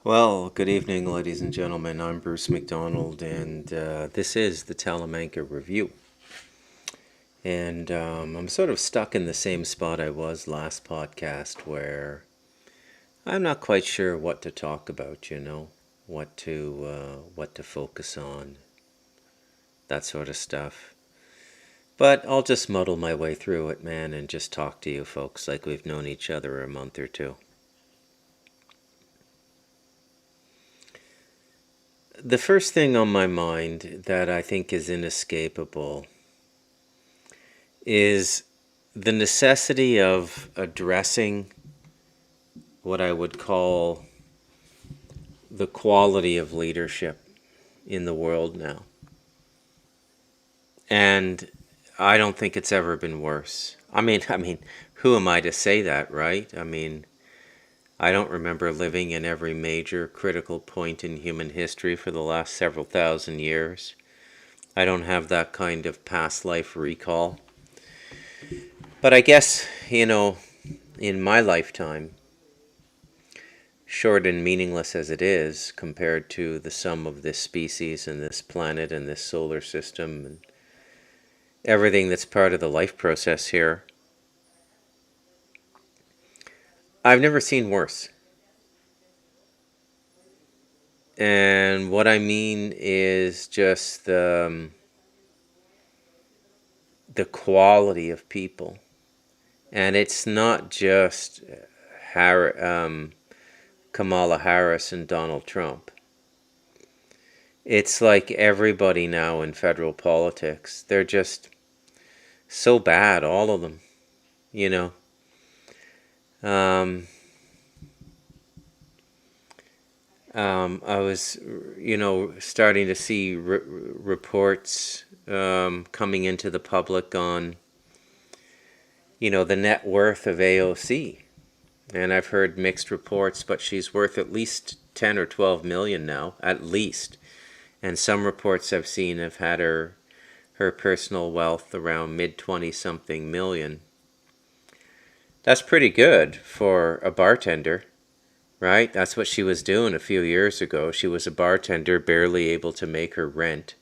Well, good evening, ladies and gentlemen. I'm Bruce McDonald, and this is the Talamanca Review. And I'm sort of stuck in the same spot I was last podcast, where I'm not quite sure what to talk about. What to focus on, that sort of stuff. But I'll just muddle my way through it, man, and just talk to you folks like we've known each other a month or two. The first thing on my mind that I think is inescapable is the necessity of addressing what I would call the quality of leadership in the world now. And I don't think it's ever been worse. I mean, who am I to say that, right? I don't remember living in every major critical point in human history for the last several thousand years. I don't have that kind of past life recall. But I guess, in my lifetime, short and meaningless as it is compared to the sum of this species and this planet and this solar system and everything that's part of the life process here, I've never seen worse. And what I mean is just the quality of people. And it's not just Kamala Harris and Donald Trump. It's like everybody now in federal politics. They're just so bad, all of them, I was, starting to see reports coming into the public on, the net worth of AOC. And I've heard mixed reports, but she's worth at least 10 or 12 million now, at least. And some reports I've seen have had her personal wealth around mid-20-something million. That's pretty good for a bartender, right? That's what she was doing a few years ago. She was a bartender, barely able to make her rent.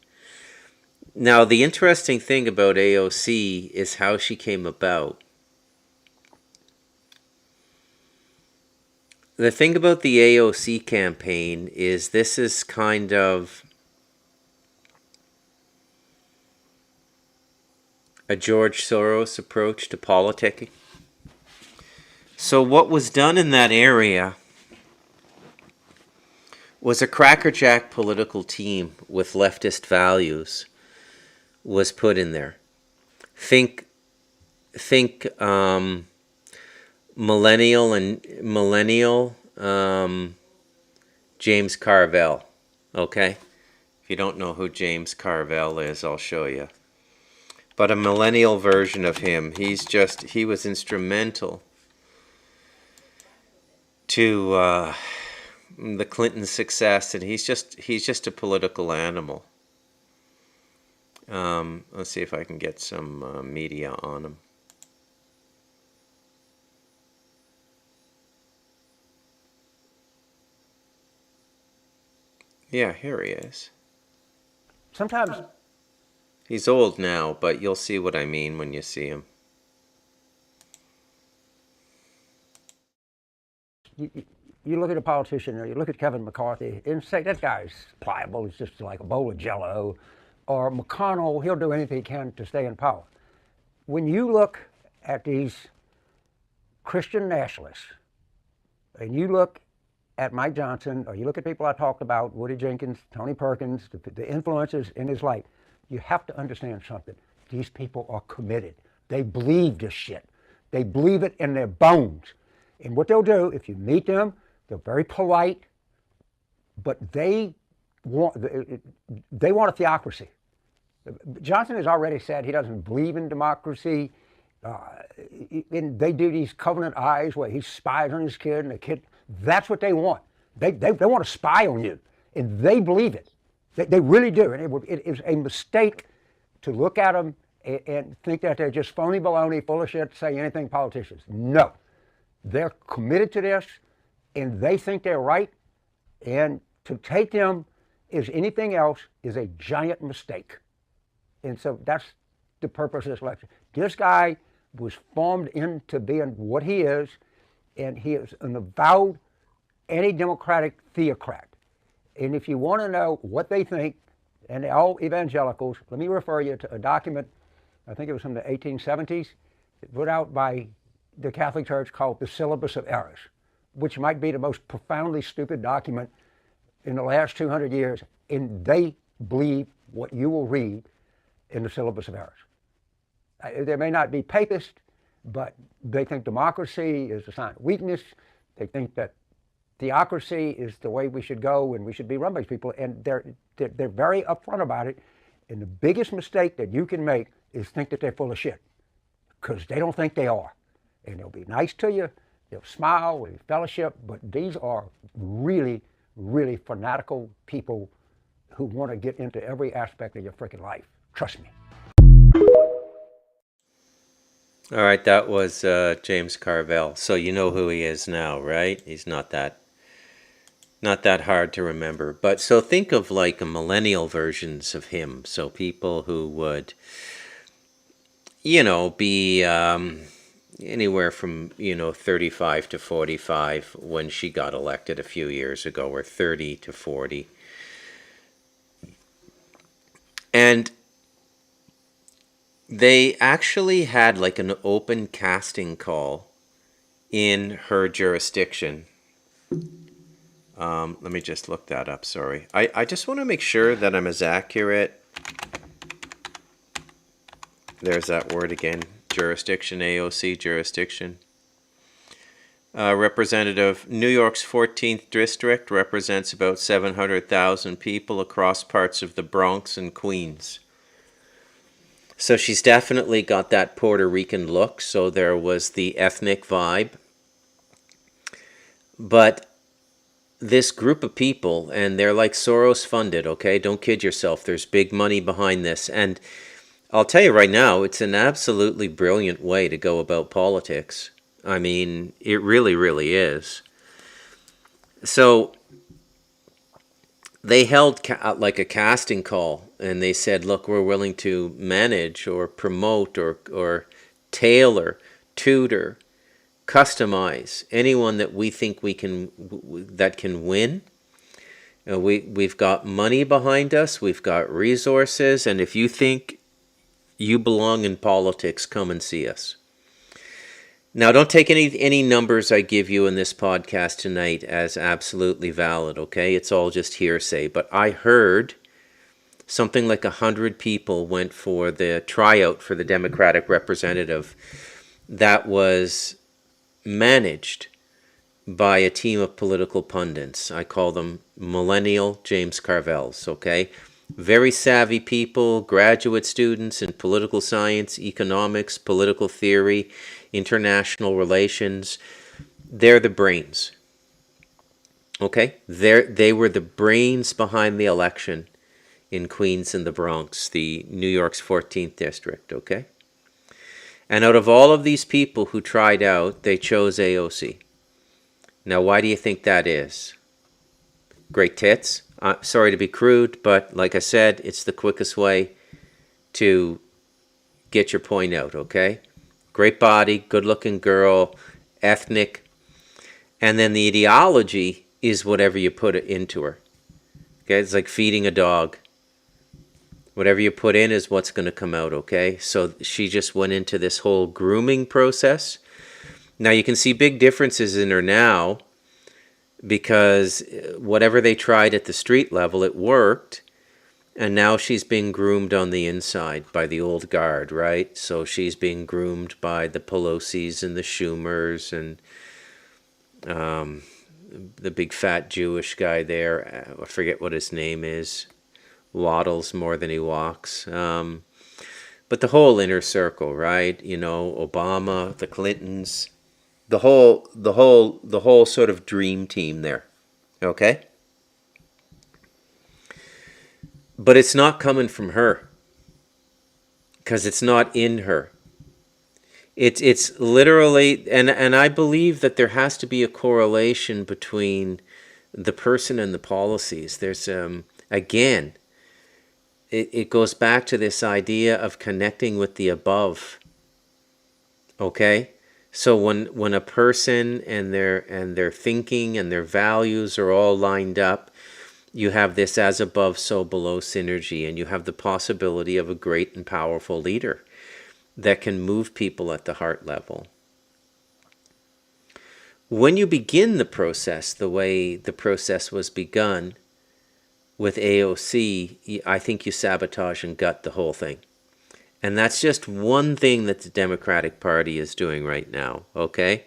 Now, the interesting thing about AOC is how she came about. The thing about the AOC campaign is this is kind of a George Soros approach to politicking. So what was done in that area was a crackerjack political team with leftist values was put in there. Think millennial James Carville. Okay, if you don't know who James Carville is, I'll show you. But a millennial version of him. He was instrumental to the Clinton success, and he's just a political animal. Let's see if I can get some media on him. Yeah, here he is. Sometimes He's old now, but you'll see what I mean when you see him. you look at a politician, or you look at Kevin McCarthy, and say that guy's pliable, he's just like a bowl of jello. Or McConnell, he'll do anything he can to stay in power. When you look at these Christian nationalists, and you look at Mike Johnson, or you look at people I talked about, Woody Jenkins, Tony Perkins, the influences in his life, you have to understand something. These people are committed. They believe this shit. They believe it in their bones. And what they'll do, if you meet them, they're very polite, but they want a theocracy. Johnson has already said he doesn't believe in democracy. And they do these covenant eyes where he spies on his kid, and the kid, that's what they want. They want to spy on you, and they believe it. They really do. And it is a mistake to look at them and think that they're just phony baloney, full of shit, say anything politicians. No. They're committed to this, and they think they're right, And to take them as anything else is a giant mistake. And so that's the purpose of this election. This guy was formed into being what he is, and he is an avowed anti-democratic theocrat. And if you want to know what they think, and they're all evangelicals, let me refer you to a document, I think it was from the 1870s, put out by the Catholic Church called the Syllabus of Errors, which might be the most profoundly stupid document in the last 200 years, and they believe what you will read in the Syllabus of Errors. They may not be papist, but they think democracy is a sign of weakness. They think that theocracy is the way we should go and we should be run by people, and they're very upfront about it. And the biggest mistake that you can make is think that they're full of shit, because they don't think they are. And they'll be nice to you, they'll smile, we'll fellowship, but these are really, really fanatical people who want to get into every aspect of your freaking life. Trust me. All right, that was James Carvell. So you know who he is now, right? He's not that hard to remember. But so think of like a millennial versions of him. So people who would, be anywhere from 35 to 45 when she got elected a few years ago, or 30 to 40, and they actually had like an open casting call in her jurisdiction. Let me just look that up, sorry. I just want to make sure that I'm as accurate. There's that word again, jurisdiction, AOC, jurisdiction. Representative, New York's 14th district represents about 700,000 people across parts of the Bronx and Queens. So she's definitely got that Puerto Rican look, so there was the ethnic vibe. But this group of people, and they're like Soros funded, okay? Don't kid yourself. There's big money behind this. And I'll tell you right now, it's an absolutely brilliant way to go about politics. I mean, it really, really is. So they held like a casting call, and they said, look, we're willing to manage or promote or tailor, tutor, customize anyone that we think that can win. We've got money behind us, we've got resources, and if you think you belong in politics, come and see us. Now, don't take any numbers I give you in this podcast tonight as absolutely valid, okay? It's all just hearsay. But I heard something like 100 people went for the tryout for the Democratic representative that was managed by a team of political pundits. I call them millennial James Carvells, okay? Very savvy people, graduate students in political science, economics, political theory, international relations. They're the brains. Okay? They were the brains behind the election in Queens and the Bronx, the New York's 14th district, okay? And out of all of these people who tried out, they chose AOC. Now, why do you think that is? Great tits. Sorry to be crude, but like I said, it's the quickest way to get your point out, okay? Great body, good-looking girl, ethnic, and then the ideology is whatever you put into her. Okay, it's like feeding a dog. Whatever you put in is what's going to come out, okay? So she just went into this whole grooming process. Now, you can see big differences in her now, because whatever they tried at the street level, it worked. And now she's being groomed on the inside by the old guard, right? So she's being groomed by the Pelosi's and the Schumers and the big fat Jewish guy there. I forget what his name is. Waddles more than he walks. But the whole inner circle, right? Obama, the Clintons, the whole sort of dream team there. Okay? But it's not coming from her, because it's not in her. It's literally, and I believe that there has to be a correlation between the person and the policies. There's, again, it goes back to this idea of connecting with the above. Okay? So when a person and their thinking and their values are all lined up, you have this as above, so below synergy, and you have the possibility of a great and powerful leader that can move people at the heart level. When you begin the process the way the process was begun with AOC, I think you sabotage and gut the whole thing. And that's just one thing that the Democratic Party is doing right now, okay?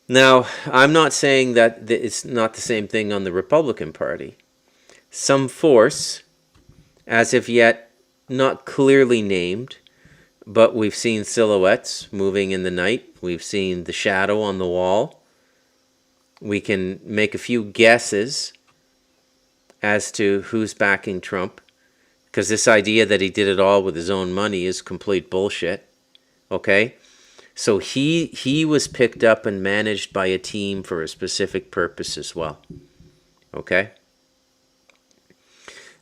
Now, I'm not saying that it's not the same thing on the Republican Party. Some force, as of yet not clearly named, but we've seen silhouettes moving in the night. We've seen the shadow on the wall. We can make a few guesses as to who's backing Trump, because this idea that he did it all with his own money is complete bullshit, okay? So he was picked up and managed by a team for a specific purpose as well, okay?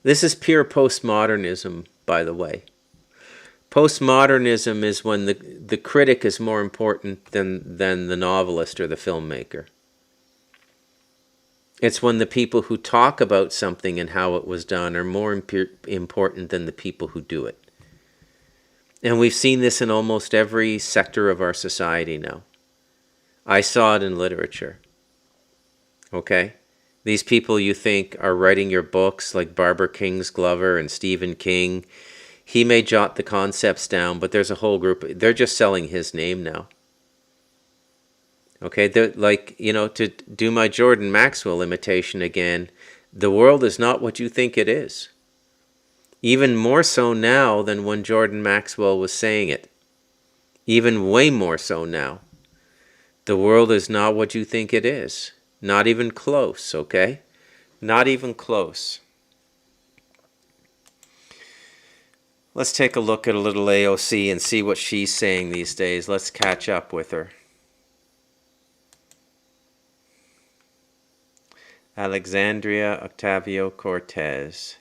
This is pure postmodernism, by the way. Postmodernism is when the critic is more important than the novelist or the filmmaker. It's when the people who talk about something and how it was done are more important than the people who do it. And we've seen this in almost every sector of our society now. I saw it in literature. Okay? These people you think are writing your books, like Barbara Kingsglover and Stephen King, he may jot the concepts down, but there's a whole group. They're just selling his name now. Okay, like, you know, to do my Jordan Maxwell imitation again, the world is not what you think it is. Even more so now than when Jordan Maxwell was saying it. Even way more so now. The world is not what you think it is. Not even close, okay? Not even close. Let's take a look at a little AOC and see what she's saying these days. Let's catch up with her. Alexandria Ocasio-Cortez.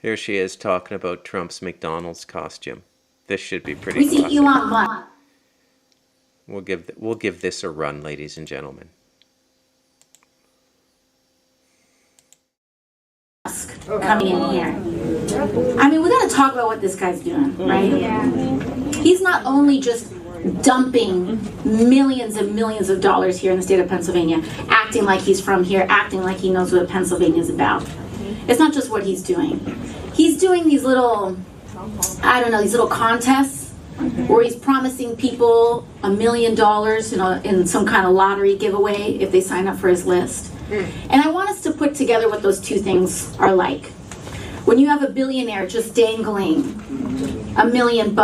Here she is talking about Trump's McDonald's costume. This should be pretty We see classic. Elon Musk We'll give this a run, ladies and gentlemen. coming in here. I mean, we got to talk about what this guy's doing, right? Yeah. He's not only just dumping millions and millions of dollars here in the state of Pennsylvania, acting like he's from here, acting like he knows what Pennsylvania is about. It's not just what he's doing. He's doing these little, I don't know, these little contests where he's promising people $1 million, you know, in some kind of lottery giveaway if they sign up for his list. And I want us to put together what those two things are like. When you have a billionaire just dangling $1 million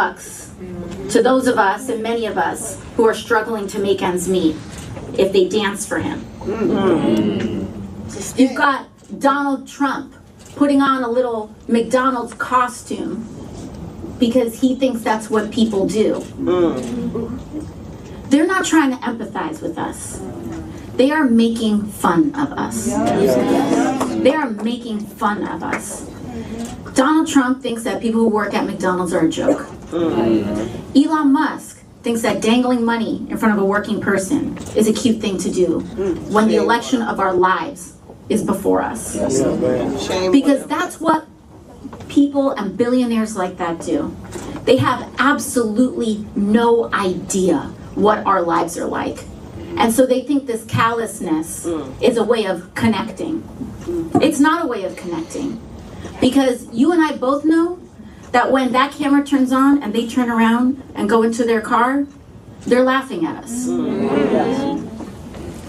to those of us and many of us who are struggling to make ends meet if they dance for him. You've got Donald Trump putting on a little McDonald's costume because he thinks that's what people do. They're not trying to empathize with us. They are making fun of us. They are making fun of us. Donald Trump thinks that people who work at McDonald's are a joke. Elon Musk thinks that dangling money in front of a working person is a cute thing to do when the election of our lives is before us. Because that's what people and billionaires like that do. They have absolutely no idea what our lives are like. And so they think this callousness is a way of connecting. It's not a way of connecting. Because you and I both know that when that camera turns on and they turn around and go into their car, they're laughing at us.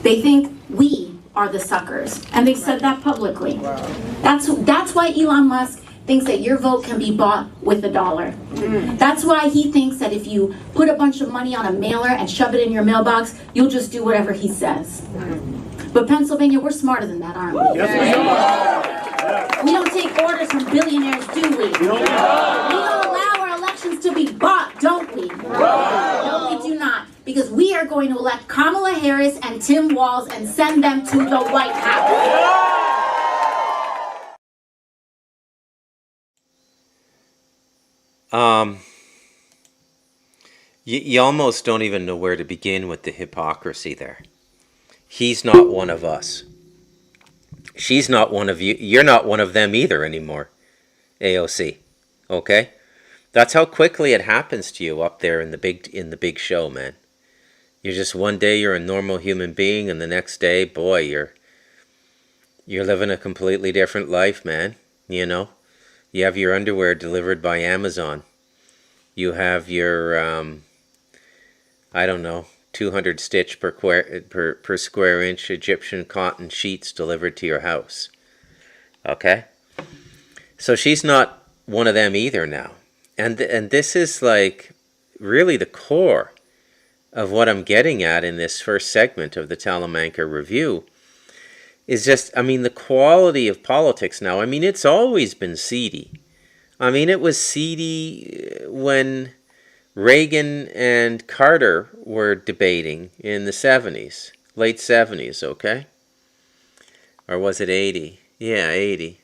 They think we are the suckers. And they've said that publicly. That's why Elon Musk thinks that your vote can be bought with $1. That's why he thinks that if you put a bunch of money on a mailer and shove it in your mailbox, you'll just do whatever he says. But Pennsylvania, we're smarter than that, aren't we? We don't take orders from billionaires, do we? We don't allow our elections to be bought, don't we? No, we do not. Because we are going to elect Kamala Harris and Tim Walz and send them to the White House. You almost don't even know where to begin with the hypocrisy there. He's not one of us. She's not one of you. You're not one of them either anymore, AOC. Okay? That's how quickly it happens to you up there in the big show, man. You're just one day you're a normal human being, and the next day, boy, you're living a completely different life, man. You know? You have your underwear delivered by Amazon. You have your, I don't know, 200 stitch per square inch Egyptian cotton sheets delivered to your house. Okay? So she's not one of them either now. And this is like really the core of what I'm getting at in this first segment of the Talamanca Review is just, I mean, the quality of politics now. I mean, it's always been seedy. I mean, it was seedy when Reagan and Carter were debating in the 70s, late 70s, okay? Or was it 80? Yeah, 80.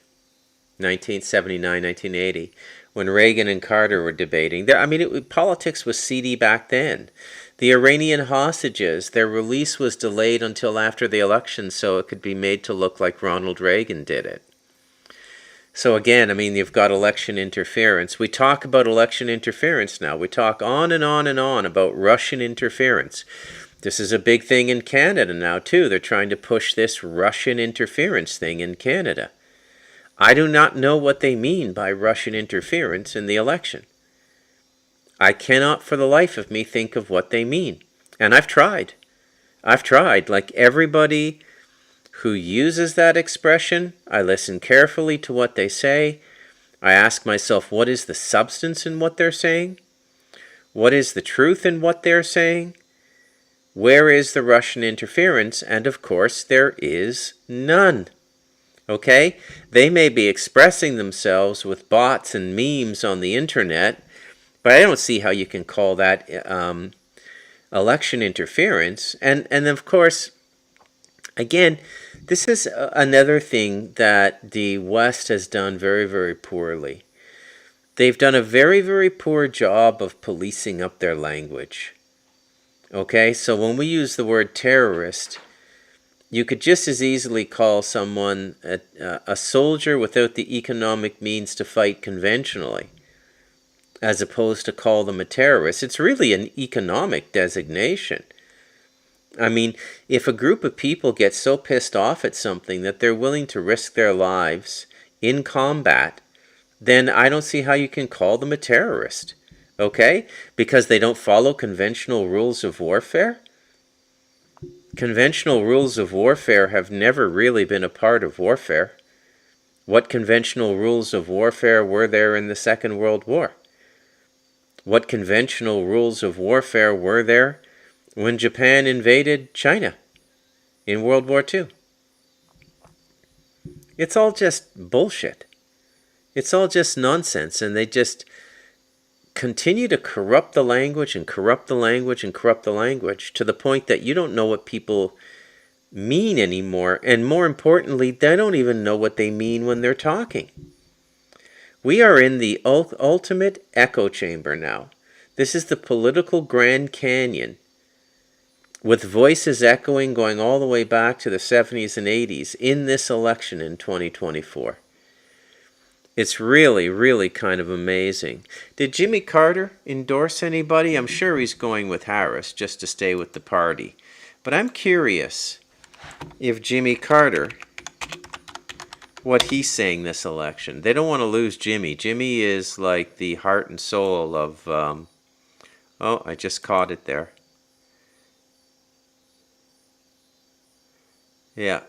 1979, 1980. When Reagan and Carter were debating. I mean, politics was seedy back then. The Iranian hostages, their release was delayed until after the election so it could be made to look like Ronald Reagan did it. So again, I mean, you've got election interference. We talk about election interference now. We talk on and on and on about Russian interference. This is a big thing in Canada now, too. They're trying to push this Russian interference thing in Canada. I do not know what they mean by Russian interference in the election. I cannot for the life of me think of what they mean. And I've tried. Like everybody who uses that expression, I listen carefully to what they say. I ask myself, what is the substance in what they're saying? What is the truth in what they're saying? Where is the Russian interference? And of course, there is none. Okay? They may be expressing themselves with bots and memes on the internet, but I don't see how you can call that election interference. And of course, again, this is another thing that the West has done very, very poorly. They've done a very, very poor job of policing up their language. Okay, so when we use the word terrorist, you could just as easily call someone a soldier without the economic means to fight conventionally, as opposed to call them a terrorist. It's really an economic designation. I mean, if a group of people get so pissed off at something that they're willing to risk their lives in combat, then I don't see how you can call them a terrorist. Okay? Because they don't follow conventional rules of warfare? Conventional rules of warfare have never really been a part of warfare. What conventional rules of warfare were there in the Second World War? What conventional rules of warfare were there when Japan invaded China in World War II? It's all just bullshit. It's all just nonsense, and they just continue to corrupt the language and corrupt the language and corrupt the language to the point that you don't know what people mean anymore, and more importantly, they don't even know what they mean when they're talking. We are in the ultimate echo chamber now. This is the political Grand Canyon, with voices echoing going all the way back to the 70s and 80s in this election in 2024. It's really, really kind of amazing. Did Jimmy Carter endorse anybody? I'm sure he's going with Harris just to stay with the party. But I'm curious if Jimmy Carter, what he's saying this election. They don't want to lose Jimmy. Jimmy is like the heart and soul of... oh, I just caught it there. Yeah.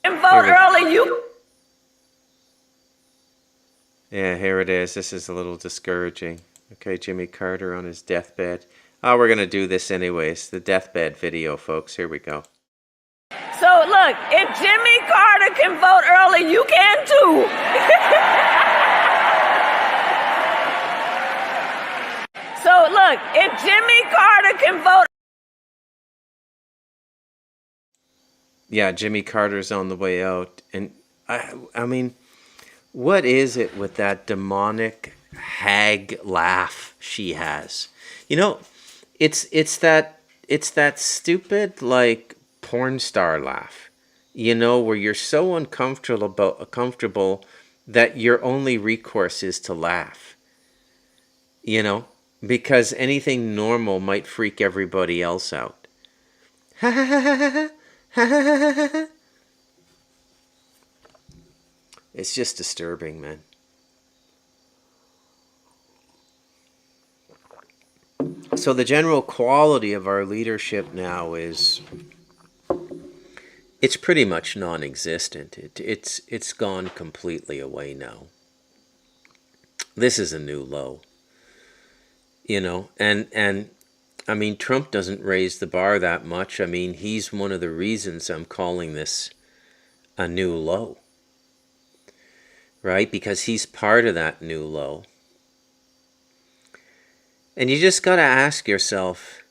And vote early, you Yeah, here it is. This is a little discouraging. Okay, Jimmy Carter on his deathbed. Oh, we're going to do this anyways. The deathbed video, folks. Here we go. So look, if Jimmy Carter can vote early, you can too. So look, if Jimmy Carter can vote. Yeah, Jimmy Carter's on the way out. And I mean, what is it with that demonic hag laugh she has? You know, it's that stupid like porn star laugh. You know, where you're so uncomfortable that your only recourse is to laugh. You know, because anything normal might freak everybody else out. Ha ha ha ha ha ha ha ha ha. It's just disturbing, man. So the general quality of our leadership now is, it's pretty much non-existent. It's gone completely away now. This is a new low. You know, and I mean, Trump doesn't raise the bar that much. I mean, he's one of the reasons I'm calling this a new low. Right? Because he's part of that new low. And you just got to ask yourself,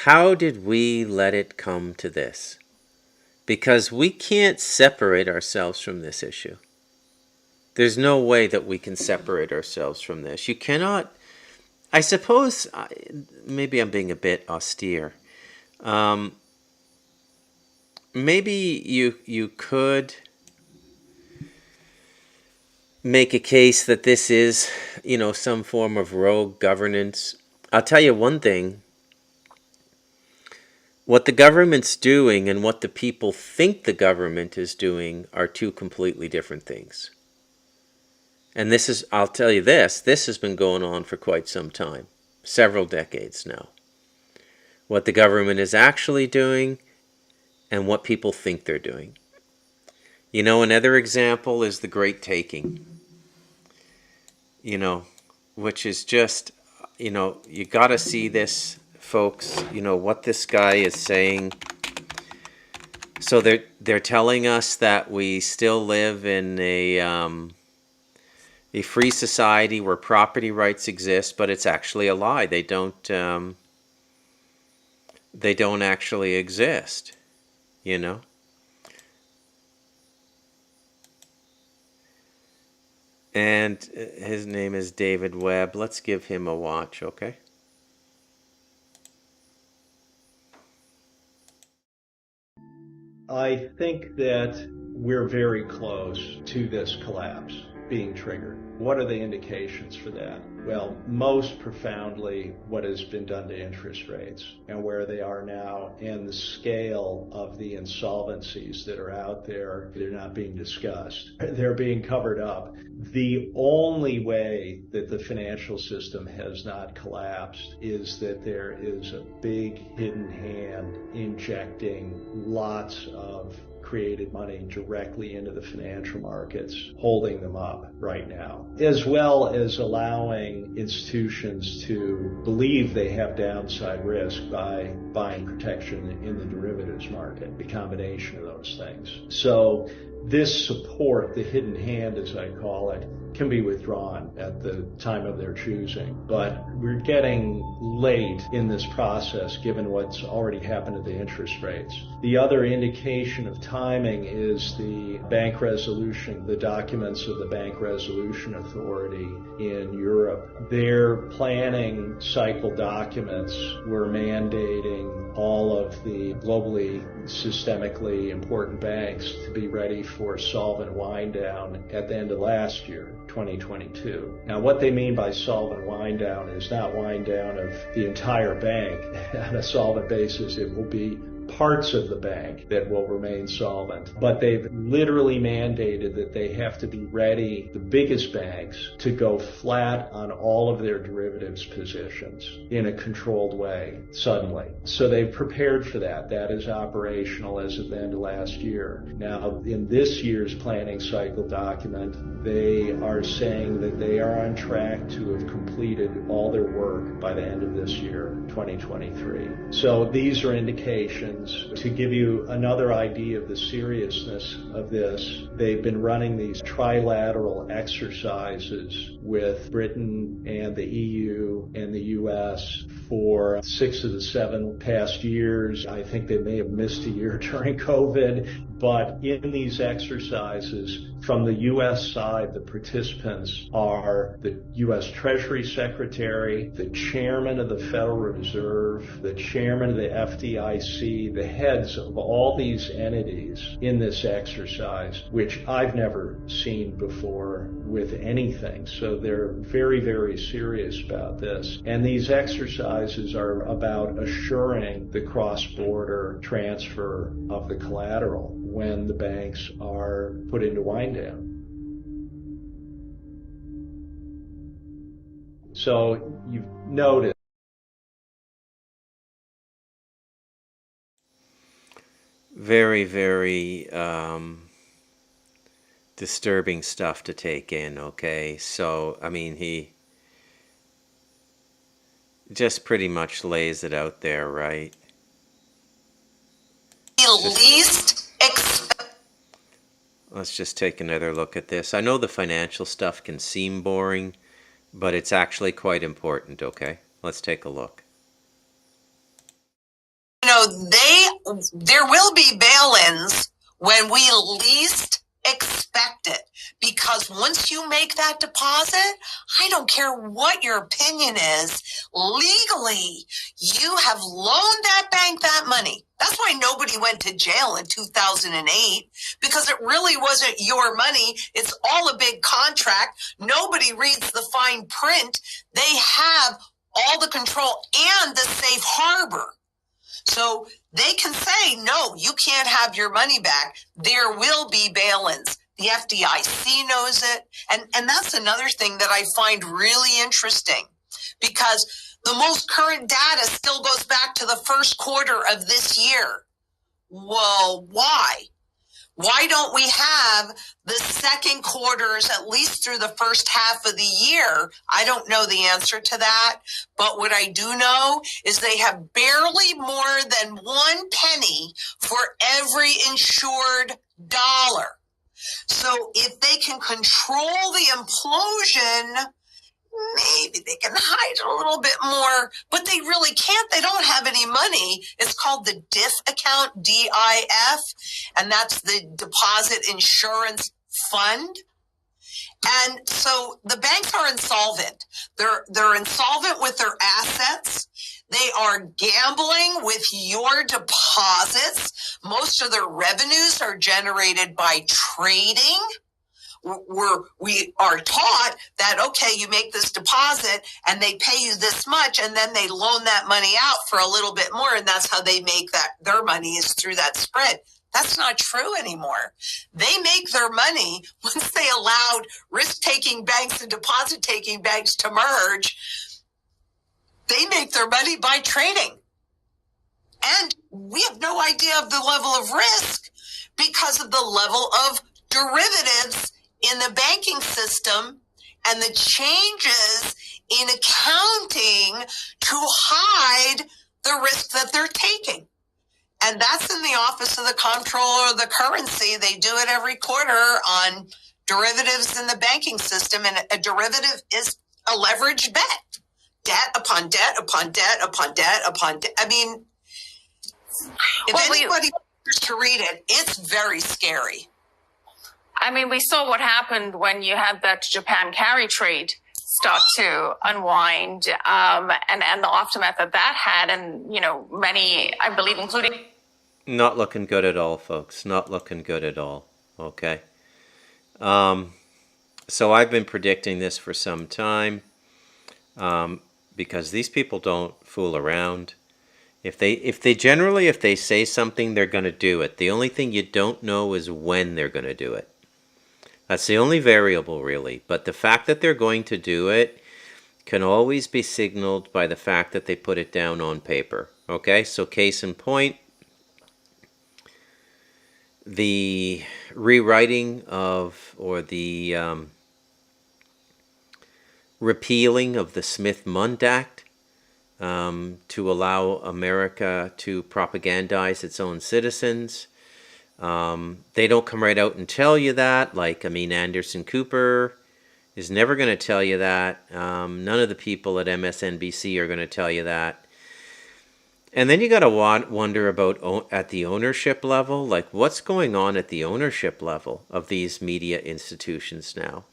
how did we let it come to this? Because we can't separate ourselves from this issue. There's no way that we can separate ourselves from this. You cannot, I suppose, maybe I'm being a bit austere. Maybe you could make a case that this is, you know, some form of rogue governance. I'll tell you one thing. What the government's doing and what the people think the government is doing are two completely different things. And this is, I'll tell you this has been going on for quite some time, several decades now. What the government is actually doing and what people think they're doing. You know, another example is the Great Taking. You know, which is just, you know, you got to see this, folks, you know, what this guy is saying. So they're telling us that we still live in a free society where property rights exist, but it's actually a lie. They don't actually exist, you know. And his name is David Webb. Let's give him a watch, okay? I think that we're very close to this collapse being triggered. What are the indications for that? Well, most profoundly, what has been done to interest rates and where they are now and the scale of the insolvencies that are out there. They're not being discussed. They're being covered up. The only way that the financial system has not collapsed is that there is a big hidden hand injecting lots of created money directly into the financial markets, holding them up right now, as well as allowing institutions to believe they have downside risk by buying protection in the derivatives market, the combination of those things. So this support, the hidden hand as I call it, can be withdrawn at the time of their choosing. But we're getting late in this process given what's already happened to the interest rates. The other indication of timing is the bank resolution, the documents of the Bank Resolution Authority in Europe. Their planning cycle documents were mandating all of the globally systemically important banks to be ready for solvent wind down at the end of last year, 2022. Now, what they mean by solvent wind down is not wind down of the entire bank on a solvent basis. It will be parts of the bank that will remain solvent. But they've literally mandated that they have to be ready, the biggest banks, to go flat on all of their derivatives positions in a controlled way suddenly. So they've prepared for that. That is operational as of the end of last year. Now, in this year's planning cycle document, they are saying that they are on track to have completed all their work by the end of this year, 2023. So these are indications. To give you another idea of the seriousness of this, they've been running these trilateral exercises with Britain and the EU and the US for 6 of the 7 past years. I think they may have missed a year during COVID, but in these exercises, from the U.S. side, the participants are the U.S. Treasury Secretary, the Chairman of the Federal Reserve, the Chairman of the FDIC, the heads of all these entities in this exercise, which I've never seen before with anything. So they're very, very serious about this. And these exercises are about assuring the cross-border transfer of the collateral when the banks are put into wind down. So you've noticed. Very, very disturbing stuff to take in, okay? So, I mean, he just pretty much lays it out there, right? Let's just take another look at this. I know the financial stuff can seem boring, but it's actually quite important, okay? Let's take a look. You know, there will be bail-ins when we least expect it, because once you make that deposit, I don't care what your opinion is, legally, you have loaned that bank that money. That's why nobody went to jail in 2008, because it really wasn't your money. It's all a big contract. Nobody reads the fine print. They have all the control and the safe harbor. So they can say, no, you can't have your money back. There will be bail-ins. The FDIC knows it. And that's another thing that I find really interesting, because the most current data still goes back to the first quarter of this year. Well, why? Why don't we have the second quarters, at least through the first half of the year? I don't know the answer to that, but what I do know is they have barely more than 1 penny for every insured dollar. So if they can control the implosion, maybe they can hide it a little bit more, but they really can't. They don't have any money. It's called the DIF account, DIF, and that's the Deposit Insurance Fund. And so the banks are insolvent. They're insolvent with their assets. They are gambling with your deposits. Most of their revenues are generated by trading. We are taught that, okay, you make this deposit and they pay you this much, and then they loan that money out for a little bit more, and that's how they make that their money is through that spread. That's not true anymore. They make their money once they allowed risk-taking banks and deposit-taking banks to merge. They make their money by trading. And we have no idea of the level of risk because of the level of derivatives in the banking system and the changes in accounting to hide the risk that they're taking. And that's in the Office of the Comptroller of the Currency. They do it every quarter on derivatives in the banking system. And a derivative is a leveraged bet. Debt upon debt upon debt upon debt upon debt. I mean, if anybody wants to read it, it's very scary. I mean, we saw what happened when you had that Japan carry trade start to unwind, and the aftermath that had, and, you know, many, I believe, including... Not looking good at all, folks. Not looking good at all. Okay. So I've been predicting this for some time, because these people don't fool around. If they say something, they're going to do it. The only thing you don't know is when they're going to do it. That's the only variable, really. But the fact that they're going to do it can always be signaled by the fact that they put it down on paper. Okay, so case in point, the rewriting of, or the repealing of the Smith-Mundt Act to allow America to propagandize its own citizens. They don't come right out and tell you that. Like, I mean, Anderson Cooper is never going to tell you that. None of the people at MSNBC are going to tell you that. And then you got to wonder about at the ownership level, like what's going on at the ownership level of these media institutions now?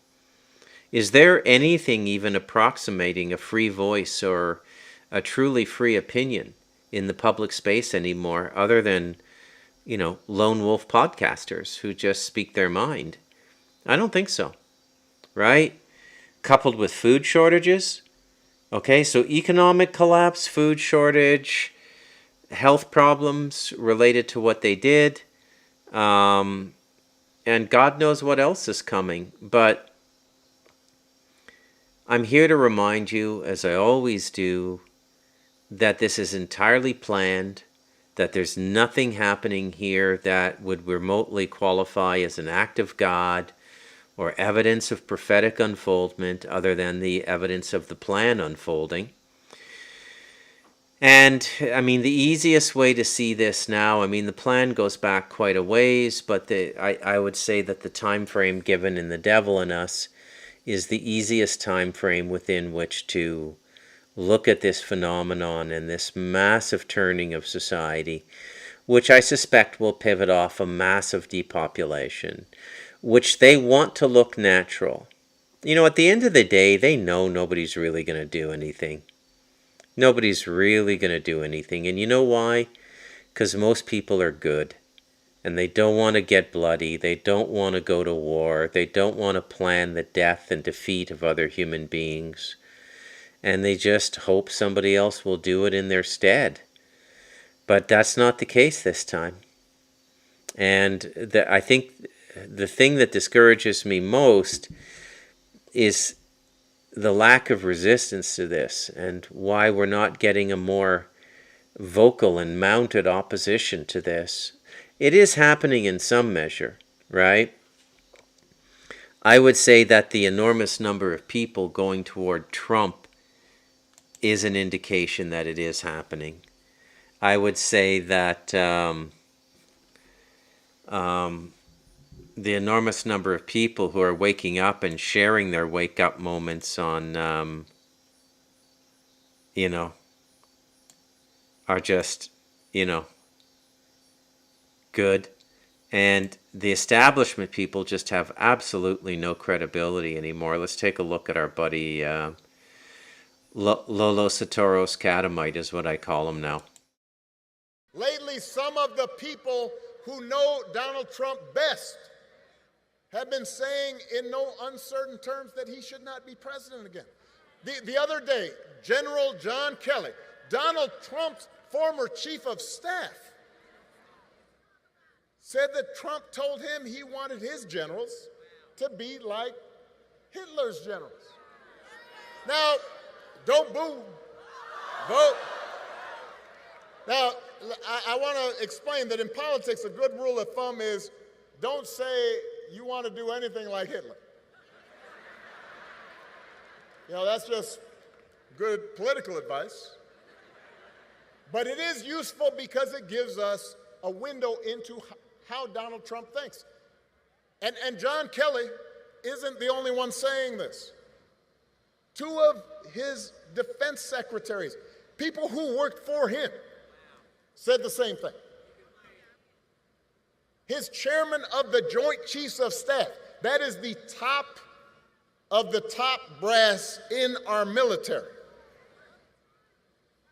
Is there anything even approximating a free voice or a truly free opinion in the public space anymore, other than, lone wolf podcasters who just speak their mind? I don't think so, right? Coupled with food shortages. Okay, so economic collapse, food shortage, health problems related to what they did, and God knows what else is coming. But I'm here to remind you, as I always do, that this is entirely planned, that there's nothing happening here that would remotely qualify as an act of God or evidence of prophetic unfoldment other than the evidence of the plan unfolding. And, I mean, the easiest way to see this now, I mean, the plan goes back quite a ways, but I would say that the time frame given in The Devil in Us is the easiest time frame within which to look at this phenomenon and this massive turning of society, which I suspect will pivot off a massive depopulation, which they want to look natural. At the end of the day, they know nobody's really going to do anything. Nobody's really going to do anything. And you know why? Because most people are good. And they don't want to get bloody. They don't want to go to war. They don't want to plan the death and defeat of other human beings. And they just hope somebody else will do it in their stead. But that's not the case this time. And I think the thing that discourages me most is the lack of resistance to this, and why we're not getting a more vocal and mounted opposition to this. It is happening in some measure, right? I would say that the enormous number of people going toward Trump is an indication that it is happening. I would say that the enormous number of people who are waking up and sharing their wake-up moments on, are just, good. And the establishment people just have absolutely no credibility anymore. Let's take a look at our buddy Lolo Satoros Katamite is what I call him now. Lately, some of the people who know Donald Trump best have been saying in no uncertain terms that he should not be president again. The other day, General John Kelly, Donald Trump's former chief of staff, said that Trump told him he wanted his generals to be like Hitler's generals. Now, don't boo, vote. Now, I want to explain that in politics, a good rule of thumb is don't say you want to do anything like Hitler. That's just good political advice. But it is useful because it gives us a window into how Donald Trump thinks. And John Kelly isn't the only one saying this. Two of his defense secretaries, people who worked for him, said the same thing. His chairman of the Joint Chiefs of Staff, that is the top of the top brass in our military,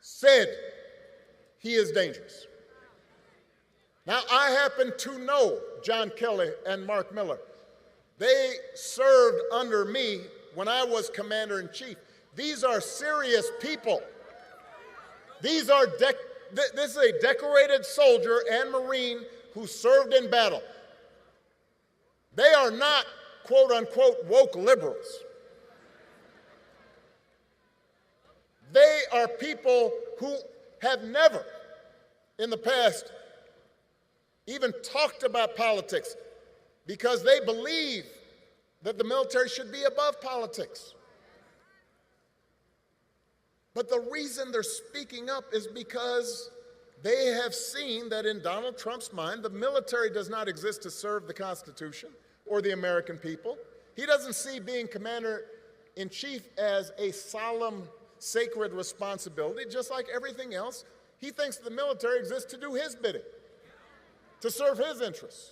said he is dangerous. Now, I happen to know John Kelly and Mark Miller. They served under me when I was commander-in-chief. These are serious people. These are this is a decorated soldier and Marine who served in battle. They are not, quote unquote, woke liberals. They are people who have never in the past even talked about politics because they believe that the military should be above politics. But the reason they're speaking up is because they have seen that in Donald Trump's mind, the military does not exist to serve the Constitution or the American people. He doesn't see being commander-in-chief as a solemn, sacred responsibility, just like everything else. He thinks the military exists to do his bidding, to serve his interests.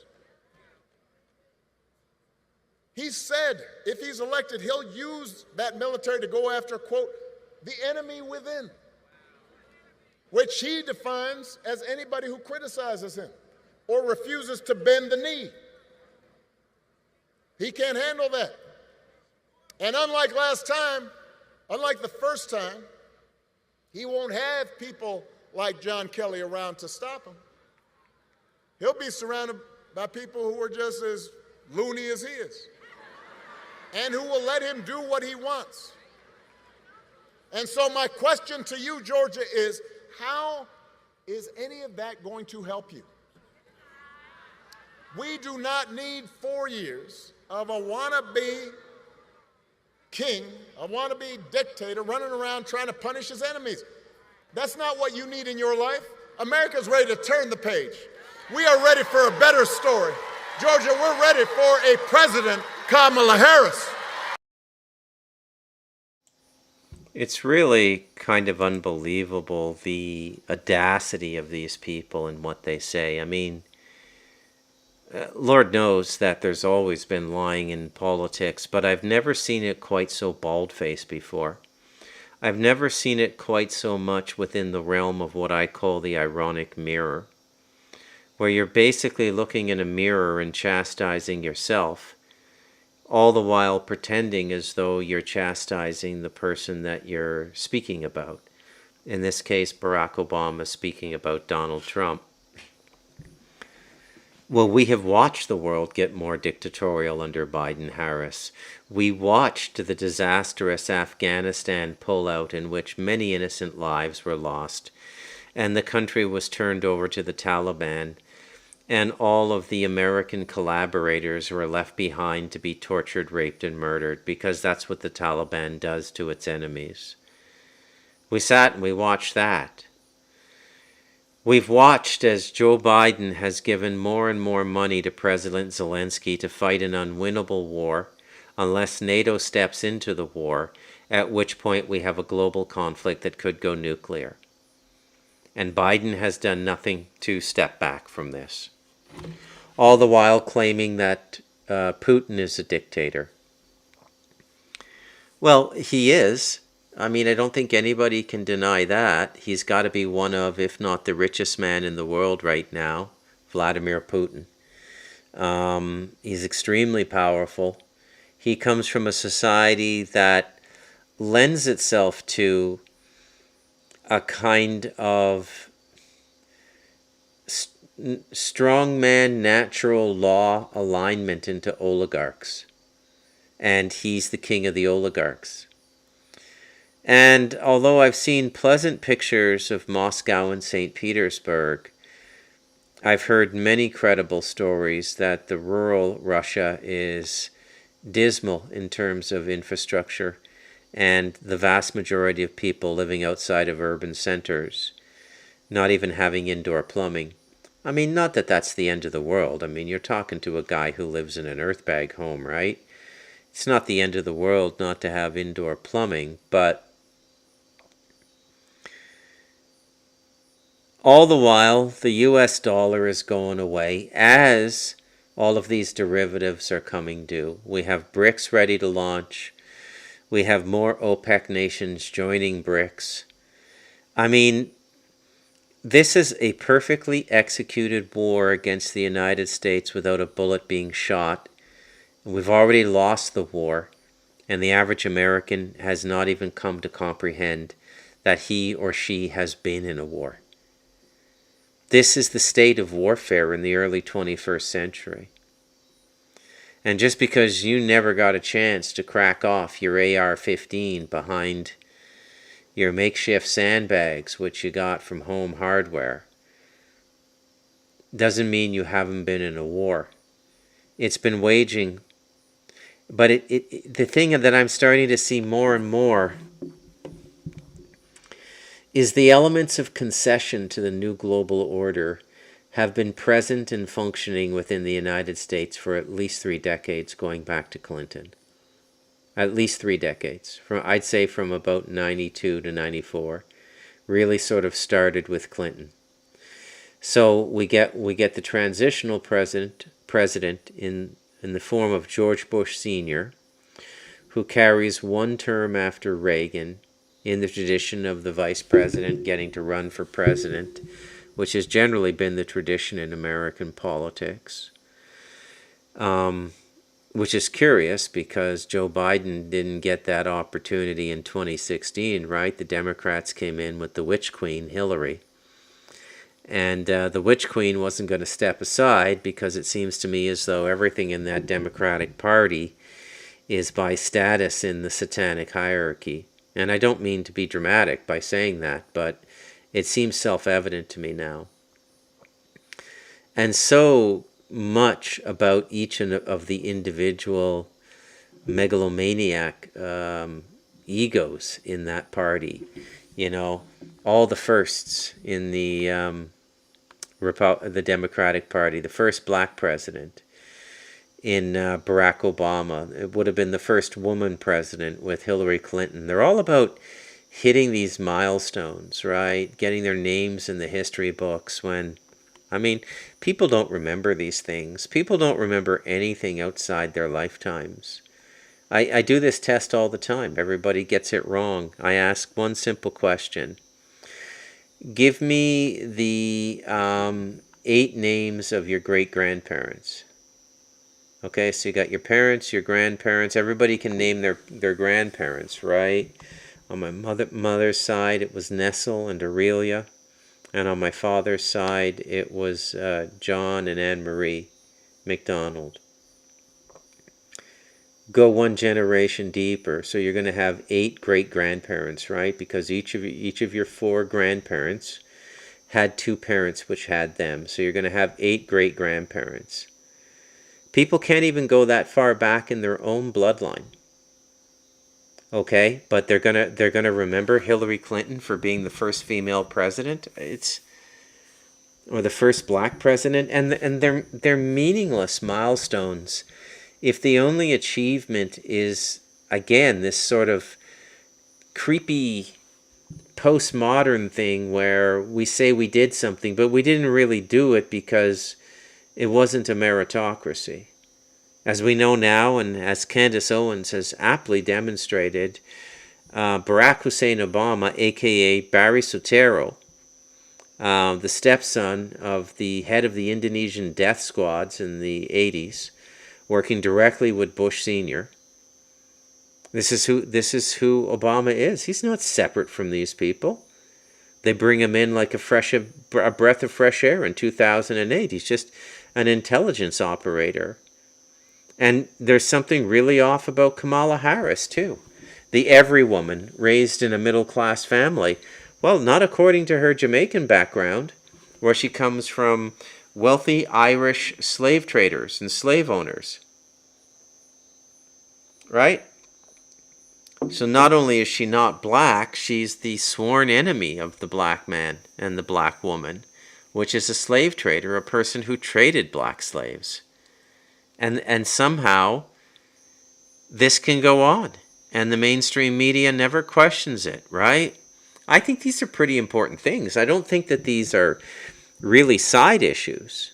He said if he's elected, he'll use that military to go after, quote, the enemy within, which he defines as anybody who criticizes him or refuses to bend the knee. He can't handle that. And unlike last time, unlike the first time, he won't have people like John Kelly around to stop him. He'll be surrounded by people who are just as loony as he is and who will let him do what he wants. And so my question to you, Georgia, is how is any of that going to help you? We do not need 4 years of a wannabe king, a wannabe dictator running around trying to punish his enemies. That's not what you need in your life. America's ready to turn the page. We are ready for a better story. Georgia, we're ready for a President Kamala Harris. It's really kind of unbelievable, the audacity of these people and what they say. I mean, Lord knows that there's always been lying in politics, but I've never seen it quite so bald-faced before. I've never seen it quite so much within the realm of what I call the ironic mirror, where you're basically looking in a mirror and chastising yourself, all the while pretending as though you're chastising the person that you're speaking about. In this case, Barack Obama speaking about Donald Trump. Well, we have watched the world get more dictatorial under Biden-Harris. We watched the disastrous Afghanistan pullout in which many innocent lives were lost, and the country was turned over to the Taliban, and all of the American collaborators were left behind to be tortured, raped, and murdered, because that's what the Taliban does to its enemies. We sat and we watched that. We've watched as Joe Biden has given more and more money to President Zelensky to fight an unwinnable war, unless NATO steps into the war, at which point we have a global conflict that could go nuclear. And Biden has done nothing to step back from this, all the while claiming that Putin is a dictator. Well, he is. I mean, I don't think anybody can deny that. He's got to be one of, if not the richest man in the world right now, Vladimir Putin. He's extremely powerful. He comes from a society that lends itself to a kind of strongman natural law alignment into oligarchs. And he's the king of the oligarchs. And although I've seen pleasant pictures of Moscow and St. Petersburg, I've heard many credible stories that the rural Russia is dismal in terms of infrastructure, and the vast majority of people living outside of urban centers, not even having indoor plumbing. I mean, not that that's the end of the world. I mean, you're talking to a guy who lives in an earthbag home, right? It's not the end of the world not to have indoor plumbing, but all the while, the US dollar is going away as all of these derivatives are coming due. We have BRICS ready to launch. We have more OPEC nations joining BRICS. I mean, this is a perfectly executed war against the United States without a bullet being shot. We've already lost the war, and the average American has not even come to comprehend that he or she has been in a war. this is the state of warfare in the early 21st century. And just because you never got a chance to crack off your AR-15 behind your makeshift sandbags, which you got from Home Hardware, doesn't mean you haven't been in a war. It's been waging, but the thing that I'm starting to see more and more is the elements of concession to the new global order have been present and functioning within the United States for at least 3 decades, going back to Clinton. At least 3 decades. I'd say from about 92 to 94. Really sort of started with Clinton. So we get the transitional president in the form of George Bush Sr., who carries one term after Reagan in the tradition of the vice president getting to run for president, which has generally been the tradition in American politics. Which is curious because Joe Biden didn't get that opportunity in 2016, right? The Democrats came in with the witch queen, Hillary. And the witch queen wasn't going to step aside because it seems to me as though everything in that Democratic Party is by status in the satanic hierarchy. And I don't mean to be dramatic by saying that, but it seems self-evident to me now. And so much about each of the individual megalomaniac egos in that party. You know, all the firsts in the Democratic Party, the first black president in Barack Obama. It would have been the first woman president with Hillary Clinton. They're all about hitting these milestones, right? Getting their names in the history books when, I mean, people don't remember these things. People don't remember anything outside their lifetimes. I do this test all the time. Everybody gets it wrong. I ask one simple question. Give me the 8 names of your great-grandparents. Okay, so you got your parents, your grandparents. Everybody can name their grandparents, right? On my mother's side, it was Nestle and Aurelia. And on my father's side, it was John and Anne-Marie MacDonald. Go one generation deeper, so you're going to have 8 great-grandparents, right? Because each of your 4 grandparents had 2 parents which had them. So you're going to have 8 great-grandparents. People can't even go that far back in their own bloodline. Okay, but they're gonna remember Hillary Clinton for being the first female president. Or the first black president, and they're meaningless milestones if the only achievement is, again, this sort of creepy postmodern thing where we say we did something, but we didn't really do it because it wasn't a meritocracy. As we know now, and as Candace Owens has aptly demonstrated, Barack Hussein Obama, a.k.a. Barry Soetoro, the stepson of the head of the Indonesian death squads in the 80s, working directly with Bush Sr. This is who Obama is. He's not separate from these people. They bring him in like a breath of fresh air in 2008. He's just an intelligence operator. And there's something really off about Kamala Harris, too. The every woman raised in a middle-class family. Well, not according to her Jamaican background, where she comes from wealthy Irish slave traders and slave owners. Right? So not only is she not black, she's the sworn enemy of the black man and the black woman, which is a slave trader, a person who traded black slaves. And somehow this can go on, and the mainstream media never questions it, right? I think these are pretty important things. I don't think that these are really side issues.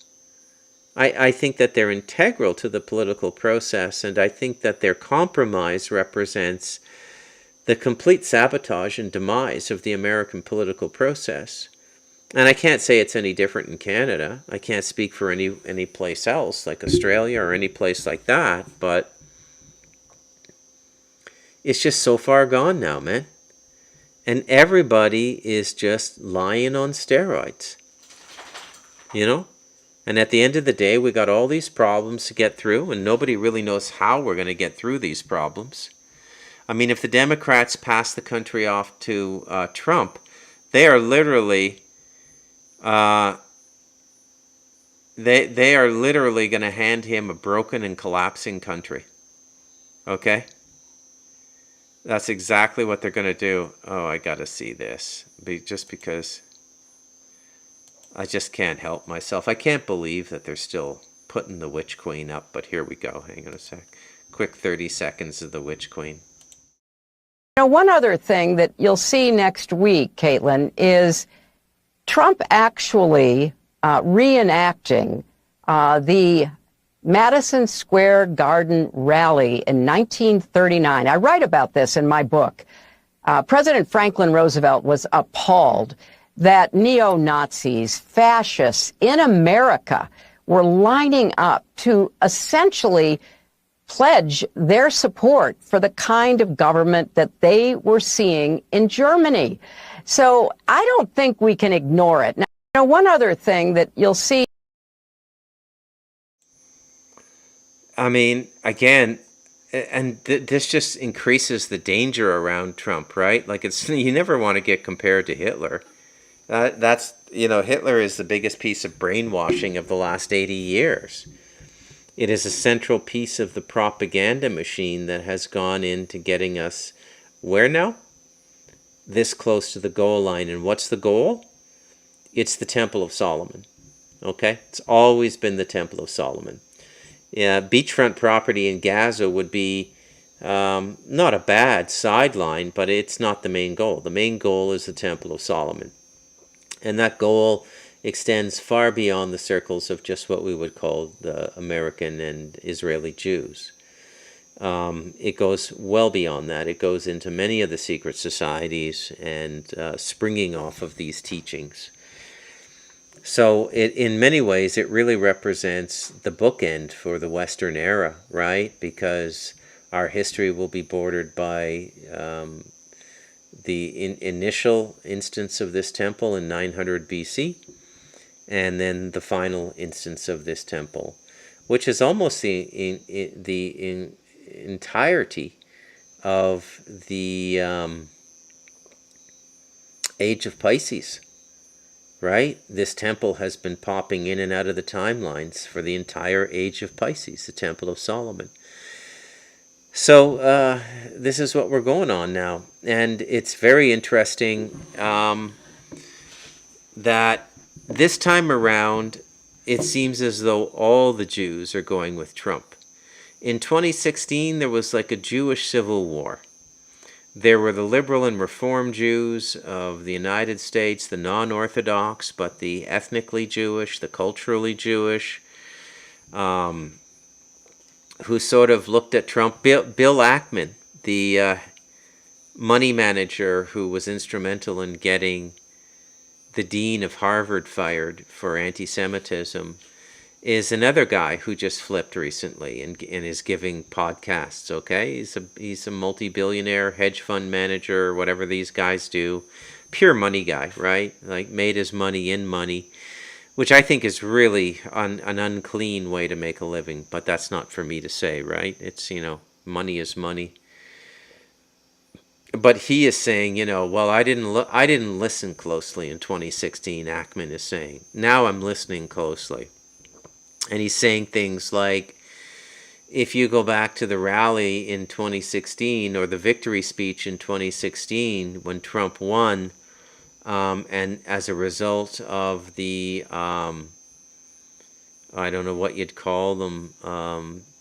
I think that they're integral to the political process, and I think that their compromise represents the complete sabotage and demise of the American political process. And I can't say it's any different in Canada. I can't speak for any place else, like Australia or any place like that, but it's just so far gone now, man. And everybody is just lying on steroids. you know? And at the end of the day, we got all these problems to get through, and nobody really knows how we're going to get through these problems. I mean, if the Democrats pass the country off to Trump, they are literally they are literally going to hand him a broken and collapsing country. Okay? That's exactly what they're going to do. Oh, I got to see this. Just because I just can't help myself. I can't believe that they're still putting the Witch Queen up, but here we go. Hang on a sec. Quick 30 seconds of the Witch Queen. Now, one other thing that you'll see next week, Caitlin, is Trump actually reenacting the Madison Square Garden rally in 1939. I write about this in my book. President Franklin Roosevelt was appalled that neo-Nazis, fascists in America were lining up to essentially pledge their support for the kind of government that they were seeing in Germany. So I don't think we can ignore it. Now, one other thing that you'll see. I mean, again, and this just increases the danger around Trump, right? Like, it's you never want to get compared to Hitler. That's, Hitler is the biggest piece of brainwashing of the last 80 years. It is a central piece of the propaganda machine that has gone into getting us where now? This close to the goal line. And what's the goal? It's the Temple of Solomon. Okay? It's always been the Temple of Solomon. Yeah, beachfront property in Gaza would be not a bad sideline, but it's not the main goal. The main goal is the Temple of Solomon. And that goal extends far beyond the circles of just what we would call the American and Israeli Jews. It goes well beyond that. It goes into many of the secret societies and springing off of these teachings. So in many ways, it really represents the bookend for the Western era, right? Because our history will be bordered by the initial instance of this temple in 900 BC, and then the final instance of this temple, which is almost the entirety of the age of Pisces, right? This temple has been popping in and out of the timelines for the entire age of Pisces, the Temple of Solomon. So this is what we're going on now. And it's very interesting that this time around, it seems as though all the Jews are going with Trump. In 2016, there was like a Jewish civil war. There were the liberal and reform Jews of the United States, the non-Orthodox, but the ethnically Jewish, the culturally Jewish, who sort of looked at Trump. Bill Ackman, the money manager who was instrumental in getting the dean of Harvard fired for anti-Semitism, is another guy who just flipped recently and is giving podcasts, okay? He's a multi-billionaire hedge fund manager, whatever these guys do. Pure money guy, right? Like, made his money in money, which I think is really an unclean way to make a living, but that's not for me to say, right? It's, money is money. But he is saying, well, I didn't listen closely in 2016, Ackman is saying. Now I'm listening closely. And he's saying things like, if you go back to the rally in 2016 or the victory speech in 2016 when Trump won, and as a result of the, I don't know what you'd call them,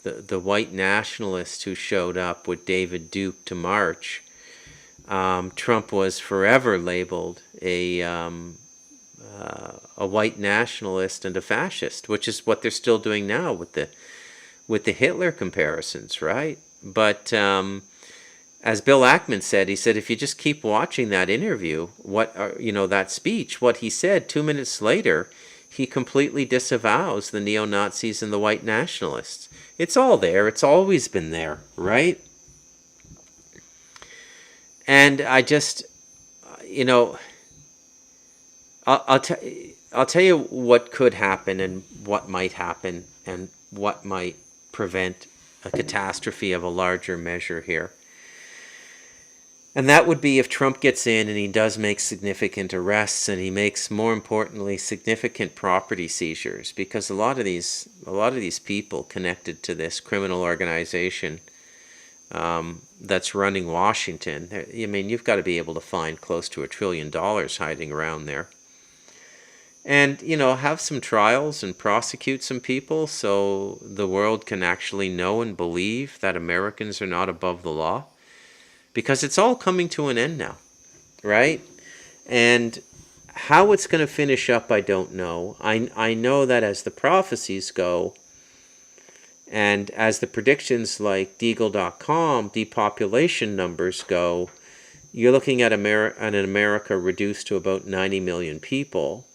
the white nationalists who showed up with David Duke to march, Trump was forever labeled a white nationalist and a fascist, which is what they're still doing now with the Hitler comparisons, right? But as Bill Ackman said, he said, if you just keep watching that interview, that speech, what he said 2 minutes later, he completely disavows the neo-Nazis and the white nationalists. It's all there. It's always been there, right? And I just, I'll tell you, I'll tell you what could happen and what might happen and what might prevent a catastrophe of a larger measure here. And that would be if Trump gets in and he does make significant arrests, and he makes, more importantly, significant property seizures, because a lot of these people connected to this criminal organization that's running Washington, I mean, you've got to be able to find close to $1 trillion hiding around there. And, you know, have some trials and prosecute some people so the world can actually know and believe that Americans are not above the law. Because it's all coming to an end now, right? And how it's going to finish up, I don't know. I know that as the prophecies go, and as the predictions like Deagle.com, depopulation numbers go, you're looking at an America reduced to about 90 million people,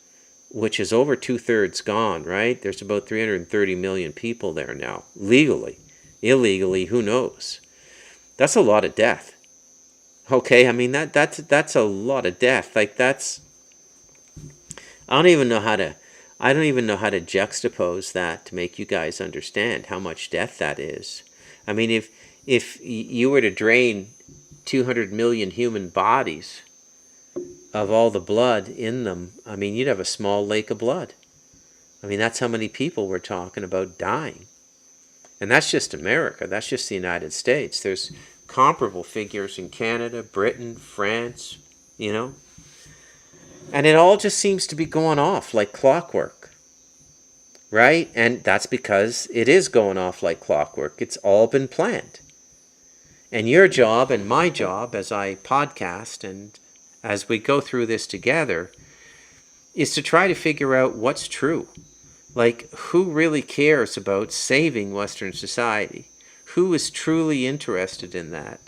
which is over 2/3 gone, right? There's about 330 million people there now, legally. Illegally, who knows? That's a lot of death. Okay, I mean that's a lot of death. Like I don't even know how to juxtapose that to make you guys understand how much death that is. I mean, if you were to drain 200 million human bodies of all the blood in them, I mean, you'd have a small lake of blood. I mean, that's how many people we're talking about dying. And that's just America. That's just the United States. There's comparable figures in Canada, Britain, France, you know. And it all just seems to be going off like clockwork, right? And that's because it is going off like clockwork. It's all been planned. And your job and my job as I podcast and as we go through this together is to try to figure out what's true. Like, who really cares about saving Western society? Who is truly interested in that?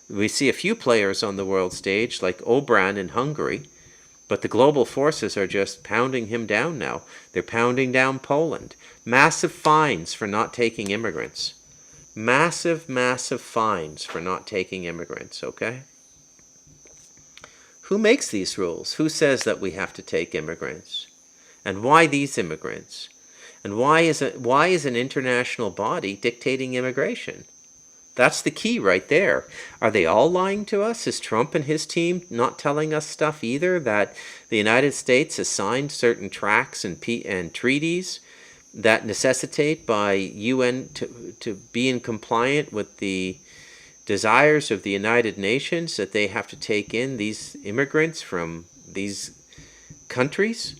We see a few players on the world stage, like Orbán in Hungary, but the global forces are just pounding him down now. They're pounding down Poland. Massive fines for not taking immigrants. Massive, massive fines for not taking immigrants, okay? Who makes these rules? Who says that we have to take immigrants? And why these immigrants? And why is an international body dictating immigration? That's the key right there. Are they all lying to us? Is Trump and his team not telling us stuff either? That the United States has signed certain tracts and treaties that necessitate by UN to be in compliant with the desires of the United Nations, that they have to take in these immigrants from these countries?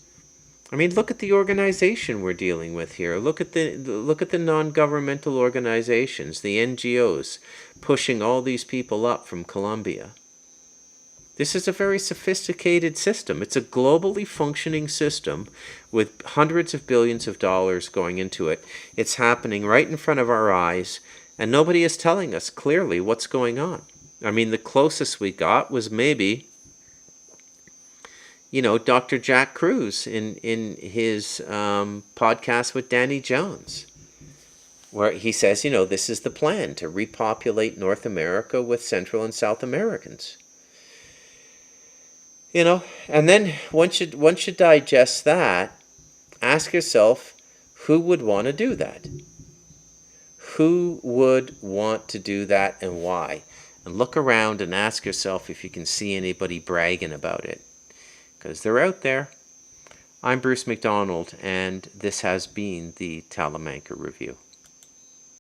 I mean, look at the organization we're dealing with here. Look at the non-governmental organizations, the NGOs, pushing all these people up from Colombia. This is a very sophisticated system. It's a globally functioning system with hundreds of billions of dollars going into it. It's happening right in front of our eyes, and nobody is telling us clearly what's going on. I mean, the closest we got was maybe, you know, Dr. Jack Cruz in his podcast with Danny Jones, where he says, you know, this is the plan to repopulate North America with Central and South Americans. You know, and then once you digest that, ask yourself, who would want to do that? Who would want to do that and why? And look around and ask yourself if you can see anybody bragging about it, because they're out there. I'm Bruce McDonald, and this has been the Talamanca Review.